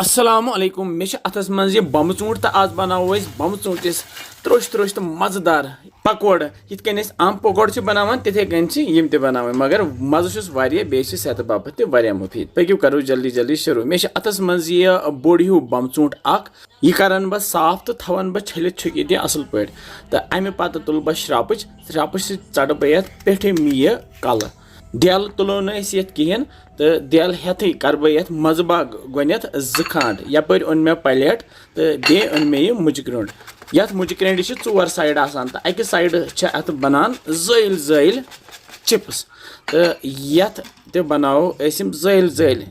अस्सलामु अलैकुम मे अथस मज बमचूंट तो आज बनावो बमचूंटिस त्रोश त्रोश तो मजेदार पकोड़ यिथ कन आम पकोड़ बनावान तिथे कन यम ते बनावान मगर मज़ वारिया बे सेहत बापत ते वारिया मुफीद पक्यू करो जल्दी जल्दी शुरू मे अथस मज यह बोड़ हूँ बमचूंट यह करन बह साफ तो थवन बह छलित छुकित असल पे तो अमे पत तुल बह श्रापच चढ़ बह ये पे यह कल डेल तुलो ये कहें तो डेल हेथ कर बह ये मजबाग गोथ खांड यपर ओन मे प्लेट तो बे ओन मे यह मुज ग्रोंड ये मुज ग्रोंड चोर साइड आसान तो अक साइड अत बनान जैल जैल चिप्स तो ये ते बनाओ जैल जैल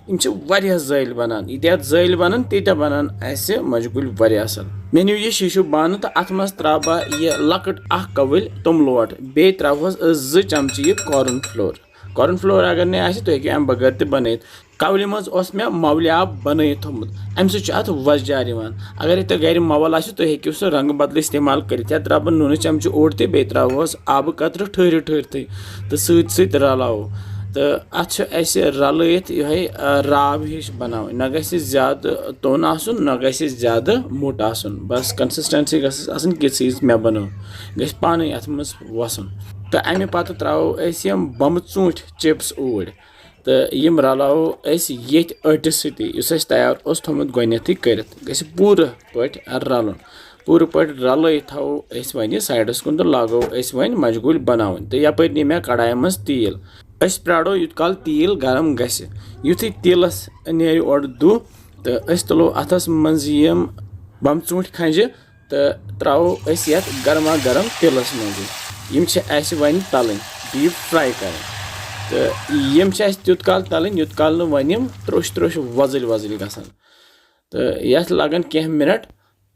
वारिया जैल बनान ये जैल बनान तीत बनान मजगुल वारिया असल मे नी यह शीशु बान तो अत मज त्रा बह यह लकट कवल तुम लोट बे त्रोहस 2 चमची कॉर्न फ्लोर अगर नहीं आए तो अम बगैर ते बन कवल मज मे मवलियाब बन थोमुत अम सत वजदार अगर तो गर मवल आ तो हेक्यू सह रंग बदल इस्तेमाल कर त्रा बह नून चमच ओड ते बे त्रोहस आब कतर ठहर ठहरते तो सत रलाओ तो अत रलित यह राब हिश बना न गि ज्यादा तोन आसन न गि ज्यादा मोट आसन बस कंसिस्टेंसी गसन कि मे बनो गि पानी अत मज वसन तो अमे पत त्रो यम बमचूंट चिप्स ऊर तो यम रलाओ ये अटिस सत तैयार थोमुत गोथ कर पूर पे रलन पूर पे रल थो वन साइडस कुन तो लागो वन मजगूल बनावन तो यपर नी मे कढ़ाई मज तेल प्राड़ो युत काल तेल गरम गि युथी तेलस नेर ओर दु तो तुलो अथस मज यम बमचूंट खंज तो त्रो ये गर्मा गर्म तेलस मज यम वन तलन डीप फ्राई कर तो यम तुत काल तलन युत काल वन यम त्रोश त्रोश वजल वजल गसान तो ये लगन कह मिनट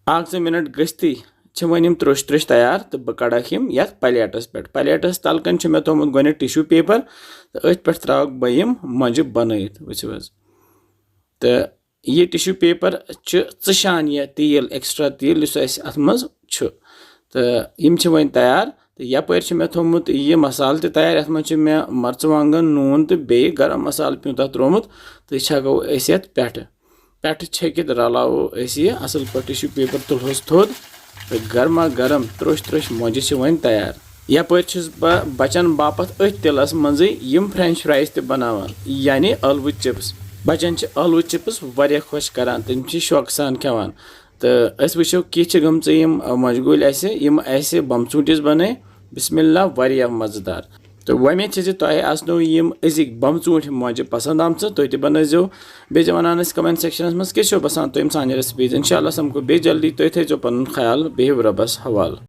1-2 मिनट गस्थी वन यम त्रोश त्रोश तैयार तो बह कड़क यम ये प्लेटस पे प्लेटस तलकन मे थोमुत गो टिश्यू पेपर तो अथ पे त्रा बह यम मज बन वो तो यह टिश्यू पेपर चान यह तेल एक्स्ट्रा तेल अत मज तो यम वन तैयार तो यपर मे थोमुत यह मसाल ते तैयार अत मज मे मर्चवांगन नून तो बे गरम मसाल पे त्रोमुत तो यह गो पे छकित रलाओ यह असल पे टिश्यू पेपर तुलहस थोद तो गर्मा गर्म त्रोश त्रोश मोज वन तैयार यपर बह बचन बापत अथ तिलस मज यम फ्रेंच फ्राइज ते बनावान यानी अलवु चिप्स बचन अलवु चिप्स वारिया खुश करान तम शौक सान खेवान तो वो कि गमच यम मजगूल यम बमचूंटिस बन बिस्मिल्लाह वारिया मजेदार तो वमेद तुह आसनो यम अजिक बमचूंट मोज पसंद आम तुह बनजो बे वन कमेंट सेक्शन मज क्या बसान तुम सान रेसिपीज इंशाल्लाह समको बे जल्दी तुह थो पन ख्याल बेहू रबस हवाल।